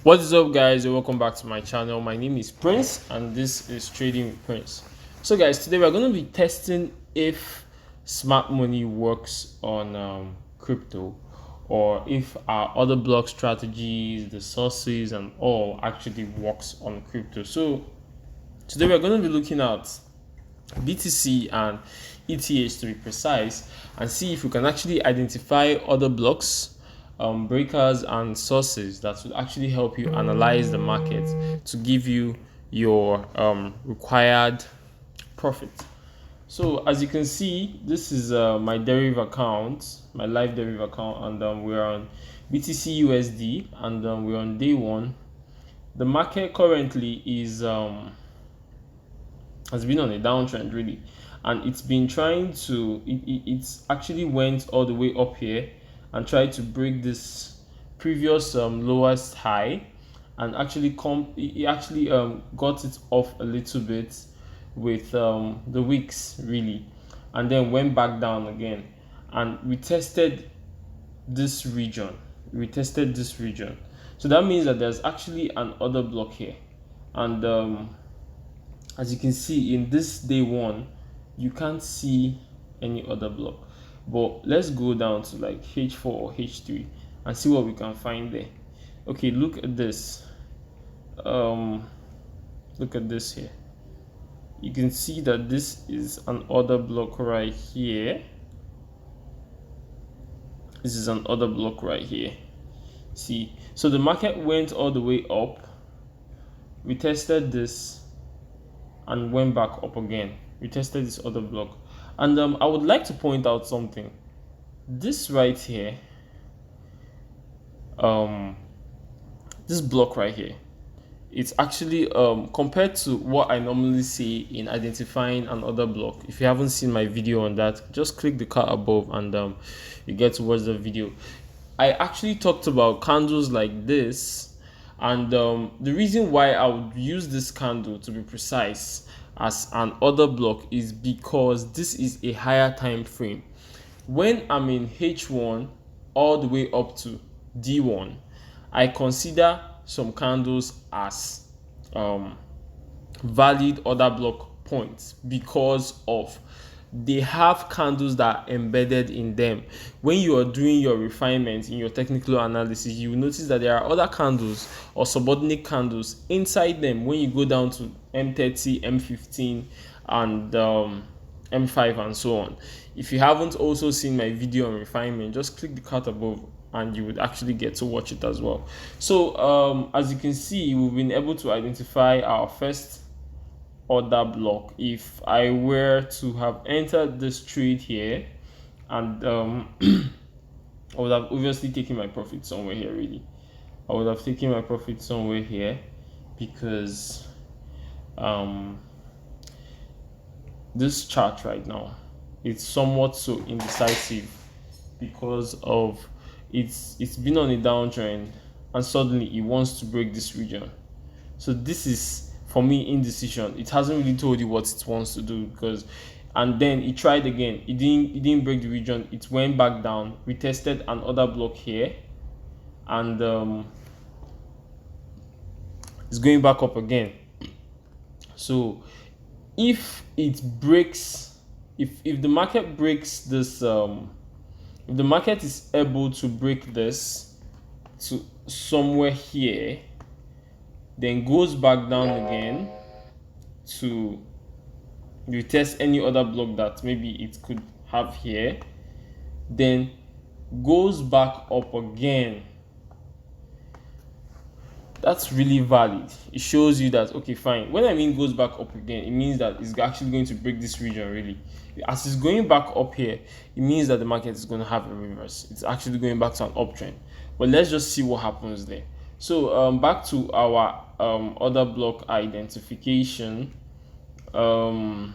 What is up, guys, and welcome back to my channel. My name is Prince and this is Trading with Prince. So guys, today we're going to be testing if smart money works on crypto, or if our other block strategies, the sources and all actually works on crypto. So today we're going to be looking at BTC and ETH to be precise, and see if we can actually identify other blocks, breakers and sources that will actually help you analyze the market to give you your required profit. So as you can see, this is my derivative account, my live derivative account, and we're on BTC USD, and we're on day one. The market currently is has been on a downtrend really, and it's been trying to it's actually went all the way up here and tried to break this previous lowest high, and actually got it off a little bit with the wicks really, and then went back down again, and we tested this region. So that means that there's actually an order block here, and as you can see in this day one, you can't see any other block. But let's go down to like H4 or H3 and see what we can find there. Okay, look at this. Look at this here. You can see that this is an order block right here. This is an order block right here. See, so the market went all the way up. We tested this and went back up again. We tested this other block, and I would like to point out something. This right here, this block right here, it's actually compared to what I normally see in identifying an order block. If you haven't seen my video on that, just click the card above and you get to watch the video. I actually talked about candles like this, and the reason why I would use this candle, to be precise, as an order block is because this is a higher time frame. When I'm in H1 all the way up to D1, I consider some candles as valid order block points because of they have candles that are embedded in them. When you are doing your refinement in your technical analysis, you will notice that there are other candles or subordinate candles inside them. When you go down to M30, M15 and M5 and so on. If you haven't also seen my video on refinement, just click the card above and you would actually get to watch it as well. So as you can see, we've been able to identify our first order block. If I were to have entered this trade here, and I would have obviously taken my profit somewhere here really. I would have taken my profit somewhere here because this chart right now, it's somewhat so indecisive because of it's been on a downtrend and suddenly it wants to break this region. So this is, for me, indecision. It hasn't really told you what it wants to do, because and then it tried again. It didn't break the region. It went back down. We tested another block here, and it's going back up again. So if it breaks, if the market breaks this, if the market is able to break this to somewhere here, then goes back down again to retest any other block that maybe it could have here, then goes back up again, that's really valid. It shows you that, okay, fine. When I mean goes back up again, it means that it's actually going to break this region really. As it's going back up here, it means that the market is going to have a reverse. It's actually going back to an uptrend. But let's just see what happens there. So back to our order block identification. Okay,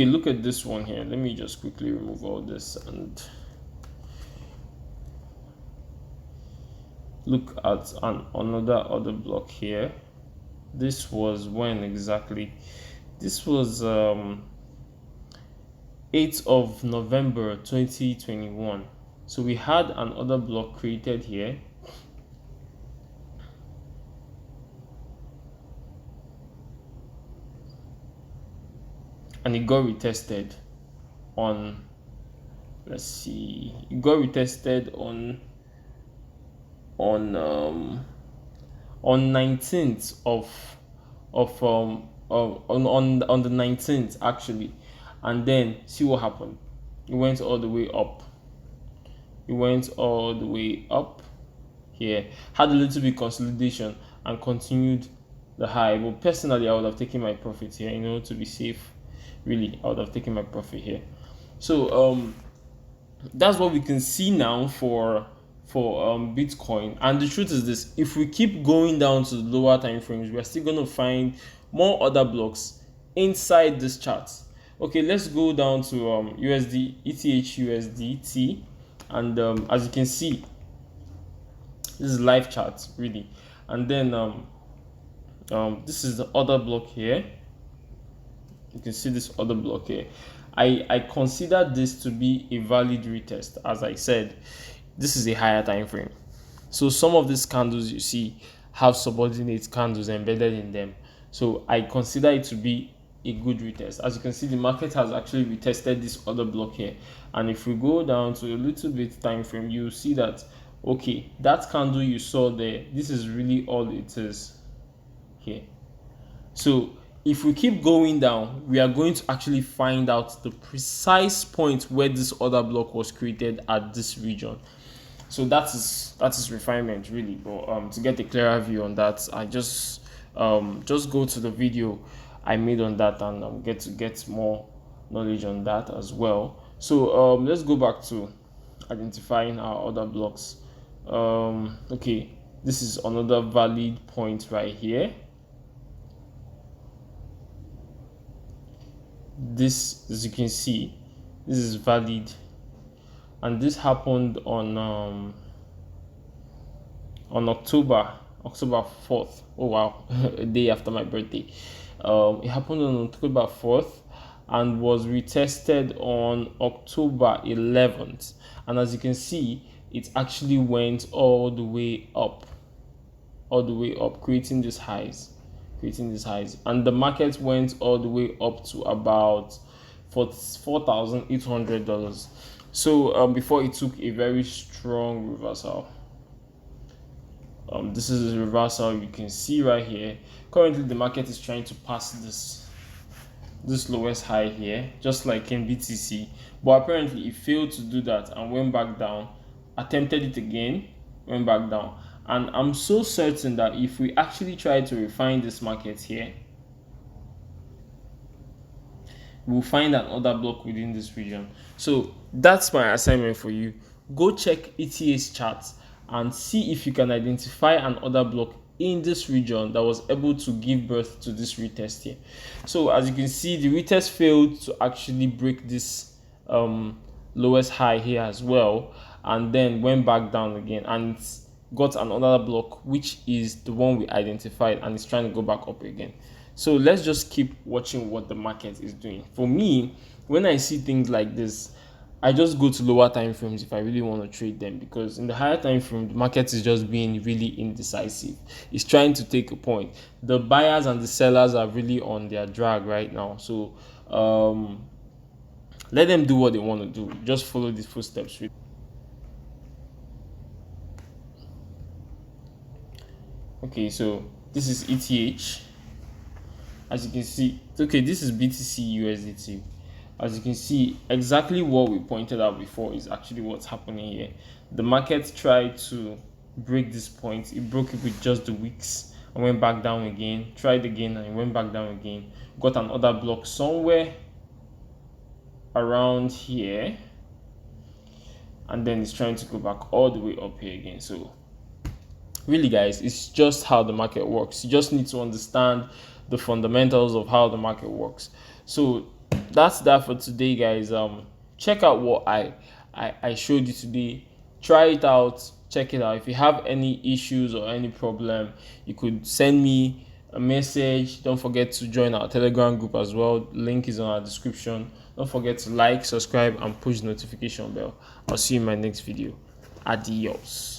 look at this one here. Let me just quickly remove all this and look at another order block here. This was when exactly? This was 8th of November 2021. So we had an order block created here, and it got retested on, let's see, it got retested on um on 19th of on the 19th actually. And then see what happened. It went all the way up. It went all the way up here, had a little bit consolidation and continued the high. But personally, I would have taken my profit here, to be safe. Really, I would have taken my profit here. So that's what we can see now for Bitcoin. And the truth is this: if we keep going down to the lower time frames, we are still going to find more other blocks inside this chart. Okay, let's go down to ETH USDT, and as you can see, this is live chart really. And then this is the other block here. You can see this other block here. I consider this to be a valid retest. As I said, this is a higher time frame, so some of these candles you see have subordinate candles embedded in them, so I consider it to be a good retest. As you can see, the market has actually retested this other block here, and if we go down to a little bit time frame, you see that okay, that candle you saw there, this is really all it is here. So if we keep going down, we are going to actually find out the precise point where this other block was created at this region. So that is refinement really. But to get a clearer view on that, I just go to the video I made on that, and get more knowledge on that as well. So let's go back to identifying our other blocks. Okay, this is another valid point right here. This, as you can see, this is valid, and this happened on October 4th. Oh wow, a day after my birthday. It happened on October 4th and was retested on October 11th, and as you can see, it actually went all the way up, creating these highs, and the market went all the way up to about $4,800. So before it took a very strong reversal. This is a reversal you can see right here. Currently the market is trying to pass this lowest high here, just like in BTC, but apparently it failed to do that and went back down, attempted it again, went back down. And I'm so certain that if we actually try to refine this market here, we'll find another block within this region. So that's my assignment for you. Go check ETH's chart and see if you can identify another block in this region that was able to give birth to this retest here. So as you can see, the retest failed to actually break this lowest high here as well, and then went back down again, and it's got another block, which is the one we identified, and it's trying to go back up again. So let's just keep watching what the market is doing. For me, when I see things like this, I just go to lower time frames if I really want to trade them, because in the higher time frame, the market is just being really indecisive. It's trying to take a point. The buyers and the sellers are really on their drag right now. So let them do what they want to do. Just follow these footsteps. Okay, so this is ETH. As you can see, okay, this is BTC USDT. As you can see, exactly what we pointed out before is actually what's happening here. The market tried to break this point. It broke it with just the wicks and went back down again. Tried again and it went back down again. Got another block somewhere around here, and then it's trying to go back all the way up here again. So really, guys, it's just how the market works. You just need to understand the fundamentals of how the market works. So that's that for today, guys. Check out what I showed you today. Try it out, check it out. If you have any issues or any problem, you could send me a message. Don't forget to join our Telegram group as well. Link is on our description. Don't forget to like, subscribe, and push the notification bell. I'll see you in my next video. Adios.